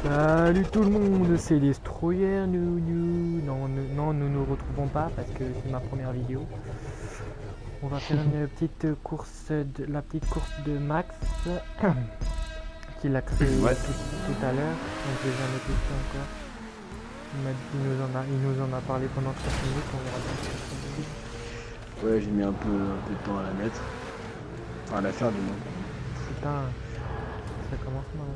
Salut tout le monde, c'est Destroyer. Non, nous nous retrouvons pas parce que c'est ma première vidéo. On va faire une petite course, la petite course de Max qu'il a créé Ouais. tout à l'heure. Donc j'ai jamais testé encore. Il nous en a parlé pendant 30 minutes. On verra bien ce que ça donne. Ouais, j'ai mis un peu de temps à la mettre. Enfin, à la faire du moins. Putain, ça commence mal.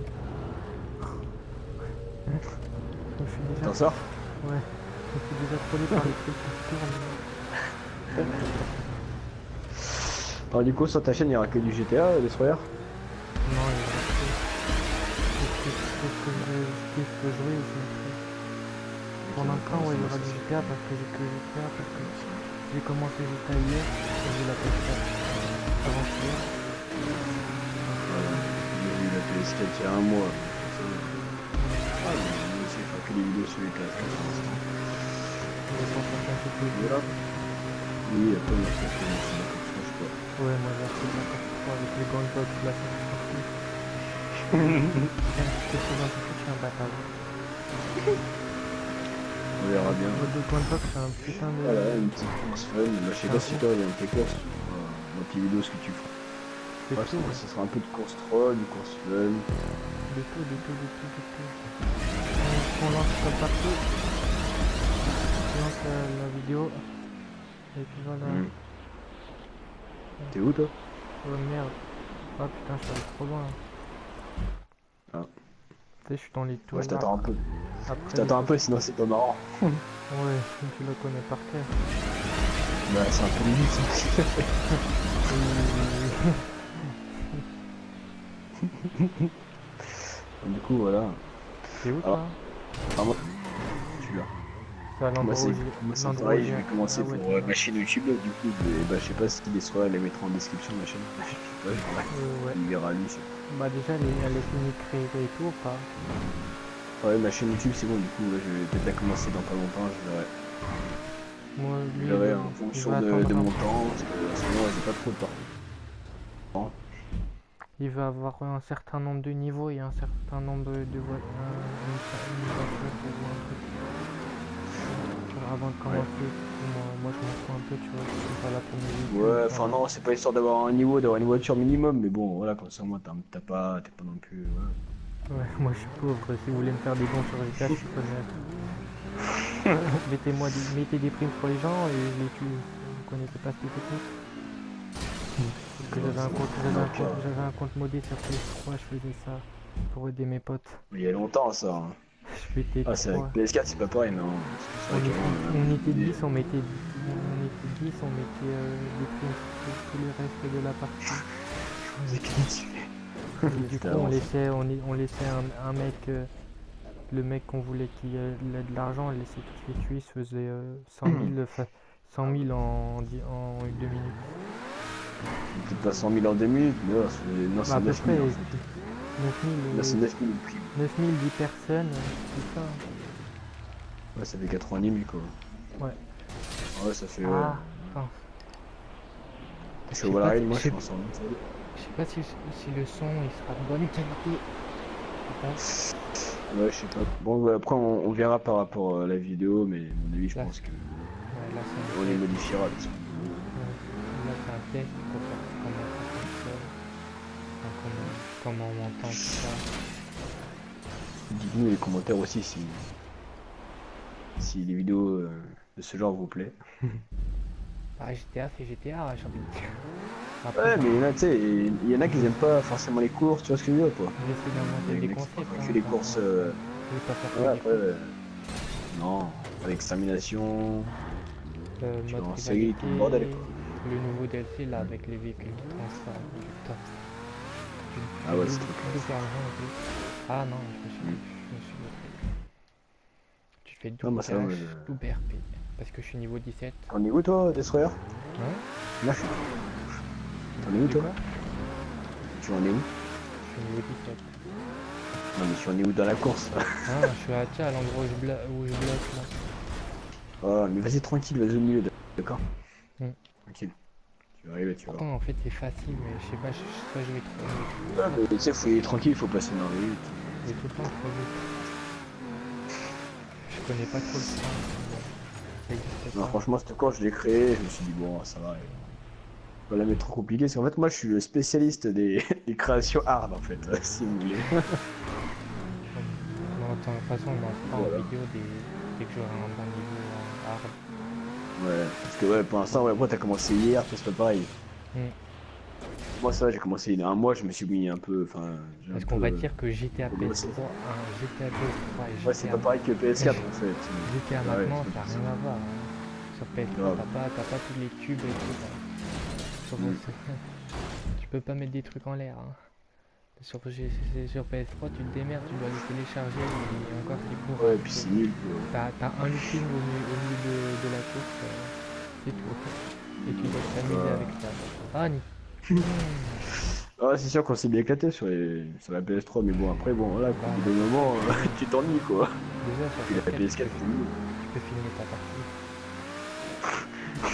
Je suis déjà. T'en sors? Ouais, je suis déjà trollé par les trucs qui tournent. Alors du coup, sur ta chaîne, il n'y aura que du GTA, Destroyer? Non, il y a ce que je jouer aussi. Pour l'instant, ouais, il y aura du GTA parce que j'ai que GTA parce que j'ai commencé GTA hier et j'ai la PS4 avant-hier. J'ai eu la PS4 il y a un mois. Ah, mais moi aussi, je fais que des vidéos sur les PS4 pour l'instant. Je vais pas faire un peu plus. Voilà. Oui, après, moi, je pense que c'est la course, je sais pas. Ouais, moi j'ai acheté de la PS3 avec les gants box de la sortie partout. Je te trouve un peu que je suis un bâtard. On verra bien. Le gants box, c'est un putain de. Voilà, une petite course fun. Bah, je sais pas si toi, il y a une petite course. Dans tes vidéos, ce que tu feras. C'est Ouais, tout. moi, ce sera un peu de course troll, de course fun. De tout. On lance comme partout. On lance la vidéo. Et puis voilà. T'es où, toi? Oh merde. Ah putain, je suis allé trop loin. Ah. Tu sais, je suis dans les tours. Ouais, je t'attends un peu. Après, Je t'attends un peu, sinon c'est pas marrant. Ouais, tu le connais par cœur. Bah, c'est un peu limite, ça. Du coup, voilà. T'es où Alors, toi? moi, je suis là. C'est à l'endroit où Moi, c'est l'endroit pareil, où je vais commencer Ah ouais, pour ma chaîne YouTube. Du coup, je sais pas si les soirs, elle les mettra en description, ma chaîne. Je sais pas, ouais. il verra lui. Bah déjà, elle est finie de créer et tout ou pas? Ouais, ma chaîne YouTube, c'est bon, du coup, ouais, je vais peut-être la commencer dans pas longtemps, je verrai. Moi, lui, Je verrai en il fonction va de attendre mon temps, parce que sinon, j'ai pas trop de temps. Il va avoir un certain nombre de niveaux et un certain nombre de voitures. Une voiture ou un truc. Avant de commencer, moi je m'en fous un peu, tu vois, je suis pas là pour mes véhicules. Ouais, enfin non, c'est pas histoire d'avoir un niveau, d'avoir une voiture minimum, mais bon, voilà, comme ça, moi, t'es pas non plus... Ouais, moi je suis pauvre, si vous voulez me faire des dons sur GTA, je suis preneur. Mettez des primes pour les gens et je les tue. Vous connaissez pas cette technique? Parce que j'avais un compte modé sur PS3, je faisais ça pour aider mes potes. Il y a longtemps, ça. Hein. Je mettais Ah, c'est avec 3. PS4, c'est pas pareil, non. On était 10, on mettait des primes sur tous les restes de la partie. Et du coup, on laissait un mec, le mec qu'on voulait qu'il ait de l'argent, on le laissait tous les tuer, il se faisait 100 000 en 2 minutes. Peut-être pas 100 000 en 2 minutes, mais non, c'est Bah, à peu 9 000 près, en fait. 9 Là, 000, c'est 9 000 le prix. 9 000, 10 personnes, c'est ça. Ouais, ça fait 90 000 quoi. Ouais. Ouais, ça fait. Ah, attends. Je suis au Valheim, moi je pense en même. Je sais pas si le son il sera de bonne qualité. Ouais, je sais pas. Bon, ouais, après, on verra par rapport à la vidéo, mais à mon avis, je Là, pense que ouais, là, on les modifiera. De toute façon. là c'est un test pour voir comment ça fonctionne. Enfin, comment on entend tout ça. Dites-nous dans les commentaires aussi si les vidéos de ce genre vous plaît. Ah, GTA, c'est GTA, j'ai envie de dire. Ouais, mais il y en a, tu sais, il y en a qui aiment pas forcément les courses, tu vois ce que je veux dire, quoi. J'essaie d'inventer des concepts. Que les courses. Je vais pas faire Ouais, que des après. Non, avec extermination. Tu mode vois, en série, tout le bordel, quoi. le nouveau DLC là avec les véhicules qui transforment. Top. Ah ouais, c'est trop double argent en plus. Ah non, je me suis loupé. Tu fais double moi, ça va, cash, double RP. Parce que je suis niveau 17. T'en es où toi, Destroyer? Hein? Là, je suis. T'en es où toi? Tu en es où? Je suis niveau 17. Non, mais tu en es où dans la course? Ah, je suis à l'endroit où je bloque là. Oh, mais vas-y tranquille, vas-y au milieu, d'accord? Tranquille. Tu vas arriver, tu vas. Pourtant en fait c'est facile, mais je sais pas, soit je vais trop. Ouais, mais tu sais, faut y aller tranquille, faut passer dans les rues. Et tout le temps trop vite. Je connais pas trop le frein. Ça existe Non, pas. franchement, c'était quand je l'ai créé, je me suis dit, bon, ça va. Pas la mettre trop compliqué, parce qu'en fait, moi, je suis le spécialiste des créations hard, en fait, si vous voulez. Non, de toute façon, on lance pas en Voilà. vidéo dès que j'aurai un bon niveau en hard. Ouais, parce que, ouais, pour l'instant, ouais, moi, t'as commencé hier, toi, c'est pas pareil. Hmm. Moi, ça va, j'ai commencé il y a un mois, je me suis mis un peu, enfin, j'ai un Parce qu'on va peu dire que GTA progressé. PS3, GTA PS3 et Ouais, c'est GTA, pas pareil que PS4, en fait. GTA Ah ouais, maintenant, c'est ça n'a pas ça. rien à voir. Hein. Sur PS3, Grave. t'as pas tous les tubes et tout. Hein. Sur, Mm. tu peux pas mettre des trucs en l'air. Hein. Sur PS3, tu te démerdes, tu dois les télécharger et encore c'est pour Ouais, et puis c'est nul, quoi. t'as un looping au milieu de la course, c'est tout. Et tu dois t'amuser avec ça. Ah, Ah, c'est sûr qu'on s'est bien éclaté sur la PS3, mais bon, après, bon, voilà, quoi. bah, Au bout d'un moment, tu t'ennuies, quoi. déjà sur Puis la PS4, PS4, c'est nul. tu peux filmer ta partie.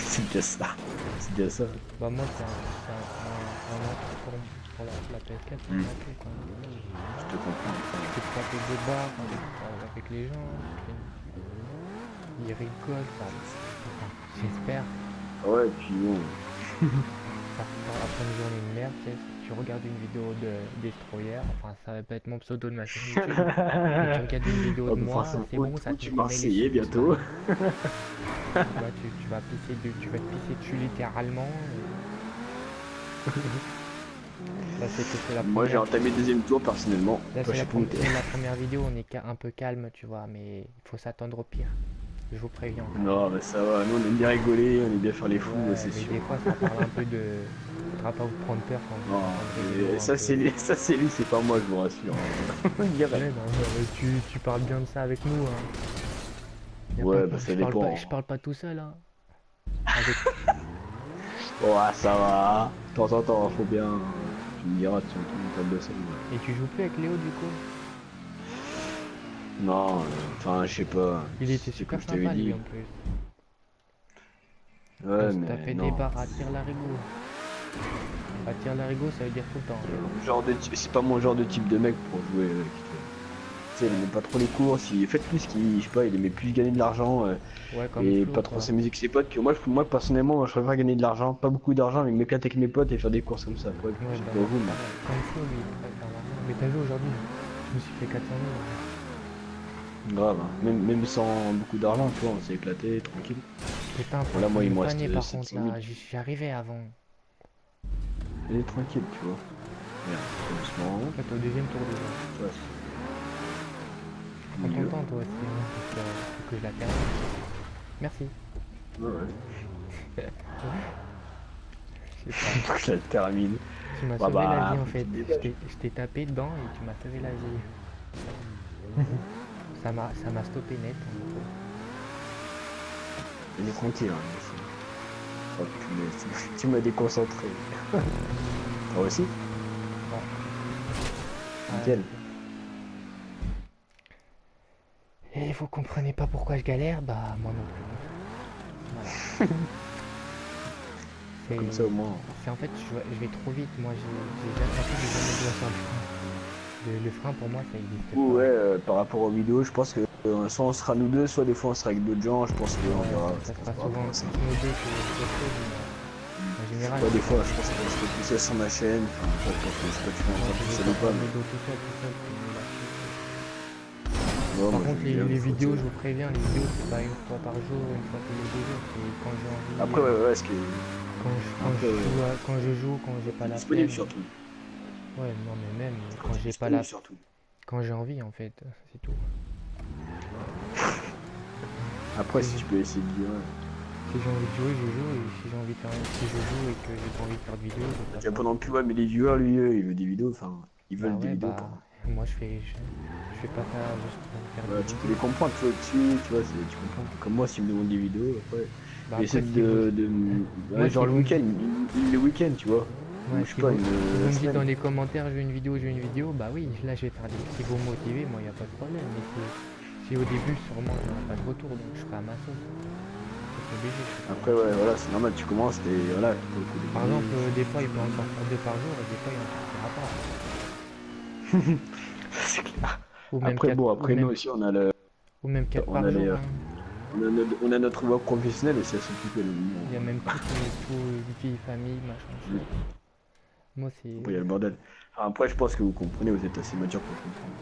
C'est déjà ça. C'est déjà ça. Bah moi c'est un atout pour la PS4, c'est un atout quoi. Je te comprends. Tu peux te taper des barres avec les gens, ils rigolent, ça. Enfin, j'espère. Ouais, et puis bon. Après une journée de merde, tu regardes une vidéo de Destroyer, enfin ça va pas être mon pseudo de ma chaîne YouTube, mais tu regardes une vidéo Oh, de bah, moi, forcément, c'est bon, ça te tu met Marseillais les bientôt. tu vas pisser tu vas te pisser dessus littéralement. Là c'est la Moi, j'ai première. entamé le deuxième tour, personnellement. Là Toi, c'est je sais pas où t'es. la première vidéo, on est un peu calme, tu vois, mais il faut s'attendre au pire. Je vous préviens. Non, mais ça va. Nous, on aime bien rigoler, on aime bien faire les fous, Ouais, c'est mais sûr. des fois ça parle un peu de. Faudra pas vous prendre peur quand vous Non, entendrez des mais mots un peu. ça, c'est lui, c'est pas moi, je vous rassure. Direct. Ouais, non, tu parles bien de ça avec nous. Hein. Y a Ouais, pas- bah ça dépend. je parle pas tout seul. Hein. Avec... Oh, ça va. De temps en temps, faut bien. Tu me diras, tu me table de ça. Et tu joues plus avec Léo du coup? Non, enfin, je sais pas. Il était C'est super comme je t'avais sympa lui dit. en plus. Ouais, On se mais tapait non. des barres à tire-larigot. À tire-larigot ça veut dire tout le temps. C'est pas mon genre de type de mec pour jouer avec. Tu sais, il aimait pas trop les courses. Il fait plus qu'il, je sais pas, il aimait plus gagner de l'argent Ouais, comme et Flo pas trop quoi. s'amuser avec ses potes. Que moi, personnellement, moi, je préfère gagner de l'argent, pas beaucoup d'argent, mais m'éclater avec mes potes et faire des courses comme ça. Ouais, Ouais, je sais bah pas moi vous, c'est mais. pareil. Comme Flo lui, il préfère l'argent. Mais t'as vu aujourd'hui, je me suis fait 400 000. Grave, hein. Même sans beaucoup d'argent, tu vois, on s'est éclaté, tranquille. Putain, faut Voilà, que moi, tu il me me reste pannes par 700 contre 000. là. J'y arrivais avant. Et tranquille, tu vois. Merde, doucement. En fait, au deuxième tour déjà. Ouais. Prends ton temps toi aussi, hein, parce que faut que je la termine. Merci. Ouais, Je sais pas. ouais. Je la termine. Tu m'as Bah, sauvé la vie en faut que fait. tu te dépêches. Je t'ai tapé dedans et tu m'as sauvé la vie. Ça m'a stoppé net. En gros. Il est tranquille, hein. Oh, tu m'as déconcentré. Toi aussi? Ouais. Nickel. Et vous comprenez pas pourquoi je galère? Bah moi non plus. Voilà. Comme ça au moins. C'est en fait je vais trop vite. Moi j'ai jamais doigts sur le frein. Le frein pour moi ça existe pas. Ouais, par rapport aux vidéos, je pense que soit on sera nous deux, soit des fois on sera avec d'autres gens. Je pense qu'on verra. Ça Je pense sera par souvent rapport à ça. nos deux que autre chose, mais en général. Ouais, des fois, je pense qu'on se fait pousser sur ma chaîne. Enfin, je pense que je sais pas, tu fais Moi, encore je tout vais seul pas ou pas. faire Mais... mes dos tout seul, c'est nul à chier. Non, Par moi, contre, j'aime bien, les faut vidéos, que- je vous préviens, les vidéos, c'est pas une fois par jour, une fois tous les 2 jours, c'est quand j'ai envie. Après, ouais, ce qui est Quand je joue, quand j'ai pas la disponible peine. surtout. Ouais, non, mais même Quand quand c'est j'ai pas disponible la. surtout. Quand j'ai envie, en fait, c'est tout. Après, si tu peux essayer de dire. Si j'ai envie de jouer, je joue, et si j'ai envie de faire. Si je joue et que j'ai pas envie de faire de vidéo, je Tu fais vois, pas. pendant plus, ouais, mais les viewers, lui, il veut des vidéos. Enfin, ils Bah veulent des ouais, vidéos. bah. Pardon. Moi, je fais pas ça juste pour faire Ouais, des tu peux vidéos. les comprendre, toi aussi, tu vois, tu comprends. Comme moi, s'ils me demandent des vidéos, après. Bah J'essaie après, si vous. Moi, ouais, si genre le vous me week-end, dites. le week-end, tu vois. Ouais, Ou je sais pas, si vous une me dites semaine. dans les commentaires, je veux une vidéo, bah oui, là je vais faire des. Si vous me motivez, moi, y a pas de problème. Mais si au début, sûrement, il n'y aura pas de retour, donc je serai à ma sauce. C'est obligé. Après, ouais, voilà, c'est normal, tu commences, et voilà. Par exemple, des fois, il peut en sortir 2 par jour, et des fois, il en sortira pas. c'est clair. Ou même Après, 4, bon, après, nous aussi, on a le. ou même 4 On par a jour. les, Hein. on a notre voix professionnelle aussi à s'occuper de nous. Il y a même tout vie, famille, machin, chouette. Moi, c'est. Après, il y a le bordel. Enfin, après, je pense que vous comprenez, vous êtes assez mature pour comprendre.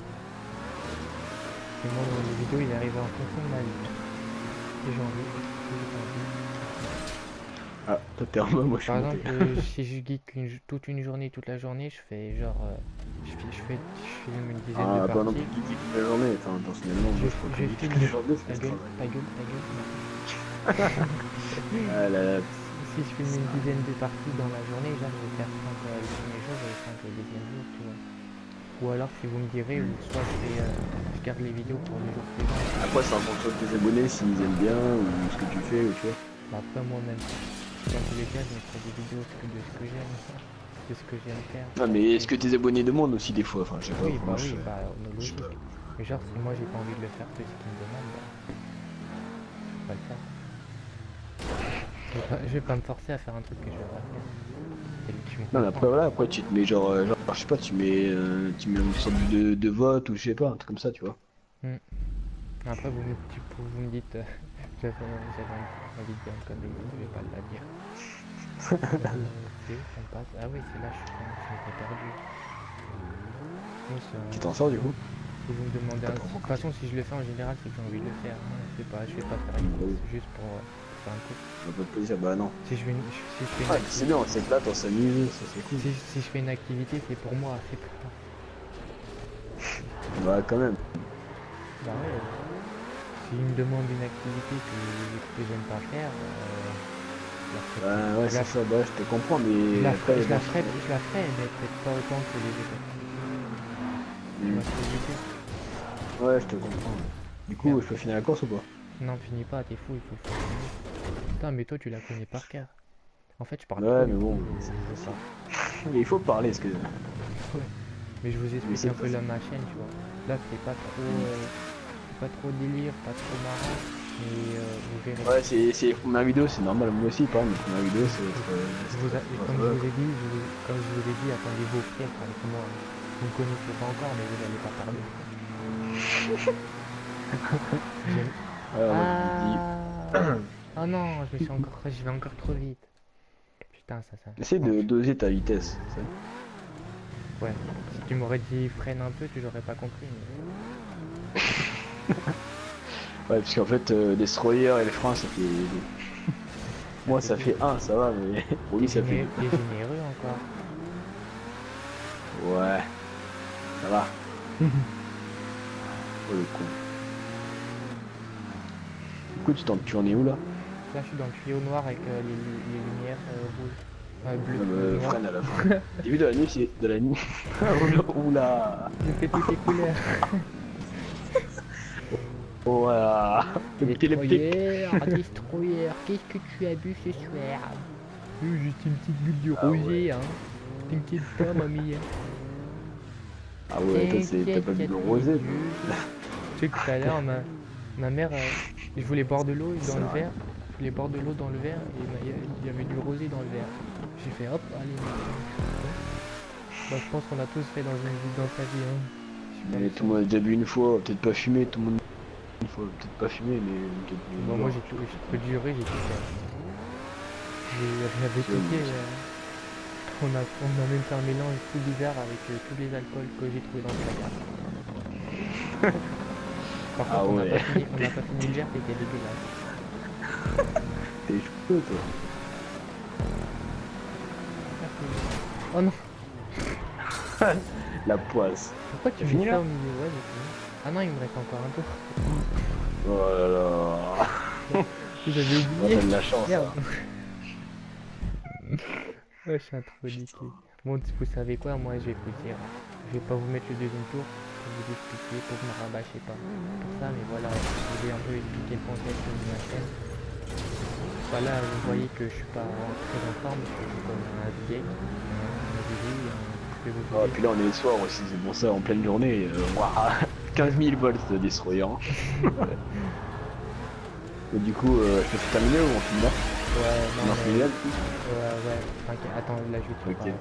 Et moi, les vidéos, il est arrivé en fonction de ma vie. Et j'ai envie. J'ai envie. Ah, toi, t'es en mode, moi, je suis Par monté. exemple, si je geek toute une journée, toute la journée, je fais genre. Je filme une dizaine de Ah, pas non parties. plus toute la journée, enfin, personnellement, moi, je crois que Je toute filme. la journée, Ta c'est gueule, travail. ta gueule, ta gueule. Ah là là, Si je filme une dizaine de parties dans la journée, genre je vais faire 5 le premier jour et 5 le deuxième jour, tu vois. Ou alors si vous me direz, ou soit je garde les vidéos pour les jours suivants. après, c'est en fonction de tes abonnés, s'ils aiment bien, ou ce que tu fais, ou tu vois. Bah, après moi-même, dans tous les cas, je mettrai des vidéos de ce que j'aime, de ce que j'aime faire. Ah, mais est-ce que tes abonnés demandent aussi des fois? Enfin, je sais pas, Oui, bah moi, oui, je- bah on est je sais logique. pas. Mais genre si moi j'ai pas envie de le faire, que ce qu'ils me demandent, bah, je vais pas le faire. Je vais pas me forcer à faire un truc que je vais pas faire. Tu me Non, mais comprends. après, voilà, après, tu te mets genre, je sais pas, tu mets une sorte de vote, ou je sais pas, un truc comme ça, tu vois. Après, vous me dites, j'avais envie de dire une connerie, je vais pas la dire. Ça me passe. Ah oui, c'est là, je m'étais perdu. Oui, Tu t'en sors, du coup? vous me demandez T'as de pas toute façon, si je le fais en général, c'est que j'ai envie de le faire. Hein. Je vais pas faire une Oui. course juste pour faire un coup. Ça fait plaisir, bah non. Si je fais une Ah, c'est bien, on s'éclate, on s'amuse, ça c'est cool. si je fais une activité, c'est pour moi, c'est pour moi. Bah, quand même. Bah ouais. S'il me demande une activité que j'aime pas faire, je la ferai Bah, ouais, je c'est la- ça, bah, je te comprends, mais je la après, ferai, bon, mais peut-être pas autant que les autres. Tu vois ce que je veux dire? ouais, je te comprends. Du coup, Merde. je peux finir la course ou pas? Non, finis pas, t'es fou, il faut finir. Putain, mais toi tu la connais par cœur. En fait, je parle Ouais, trop, mais du bon, coup, c'est je sais pas. Mais il faut parler, parce que. Mais je vous explique c'est un peu pas- là ma chaîne, tu vois. Là, c'est pas trop délire, pas trop marrant, mais vous verrez. Ouais, c'est les premières vidéos, c'est normal, moi aussi, pareil, mes premières vidéos, c'est être. Et comme je vous ai dit, comme je vous ai dit, attendez vos pièces avec moi. Vous ne connaissez pas encore, mais vous n'allez pas parler. J'aime- Ouais, Ah Oh non, je vais encore trop vite. Putain, ça. Essaye de doser ta vitesse. tu sais. Ouais. Si tu m'aurais dit freine un peu, tu l'aurais pas compris. Mais... Ouais, parce qu'en fait, Destroyer et le frein, ça fait 2. Moi, ça fait 1, ça va, mais pour lui, ça fait 2. Et généreux encore. Ouais, ça va. Oh le con. Du coup, tu en es où là? Là, je suis dans le tuyau noir avec les lumières rouges. Bleues. Freine à la fin. Début de la nuit, c'est de la nuit. Oula. J'ai fait toutes les couleurs. Voilà. Le petit Destroyer, qu'est-ce que tu as bu ce soir? Juste une petite bulle de rosé, hein. T'inquiète pas, mamie. Ah ouais, t'as pas bu le rosé. Tu sais que tout à l'heure, ma mère, je voulais boire de l'eau dans le verre. Je voulais boire de l'eau dans le verre et il y avait du rosé dans le verre. J'ai fait hop, allez. Bah, je pense qu'on a tous fait dans sa vie. Hein. Mais tout le monde a déjà bu une fois, peut-être pas fumé, tout le monde une fois, peut-être pas fumé, mais peut-être. Bon, moi, je peux te jurer, j'ai tout fait. J'avais tout fait. On a même fait un mélange tout bizarre avec tous les alcools que j'ai trouvé dans le placard. Par contre, on n'a pas fini le verre, c'était dégueulasse. T'es chaud, toi. Oh non, La poisse. pourquoi tu T'as fais fini, ça là au milieu? Ouais, j'ai fini. Ah non, il me reste encore un tour. Oh là là. J'avais Oh, oublié. t'as de la chance. Merde. Hein. Ouais, je suis un trop niqué. Bon, vous savez quoi, moi je vais vous dire. Je vais pas vous mettre le deuxième tour pour vous expliquer, pour que vous me rabâchez pas. Pour ça, mais voilà, je voulais un peu expliquer le contexte de ma chaîne. Voilà, vous voyez que je suis pas très en forme, je suis comme un vieil. Oh, puis là, on est le soir aussi, c'est pour ça, en pleine journée. Waouh, 15 000 volts de Destroyer. Et du coup, je peux terminer ou on finit là? Ouais, On non, en finit là, du coup? ouais, t'inquiète, attends, là je vais te Ok.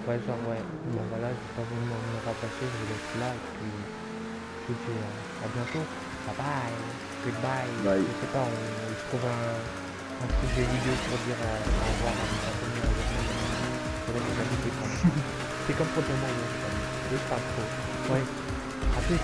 Ouais, genre, ouais. Bon, voilà, je vais pas vous me rattacher, je vous laisse là, et puis je vous dis à bientôt. Bye bye, goodbye. Bye. Je sais pas, je trouve un truc de vidéo pour dire au revoir à mes abonnés, à vos amis. Faudrait que j'habite comme. C'est comme pour dire bonjour, je sais pas trop. Ouais, à plus.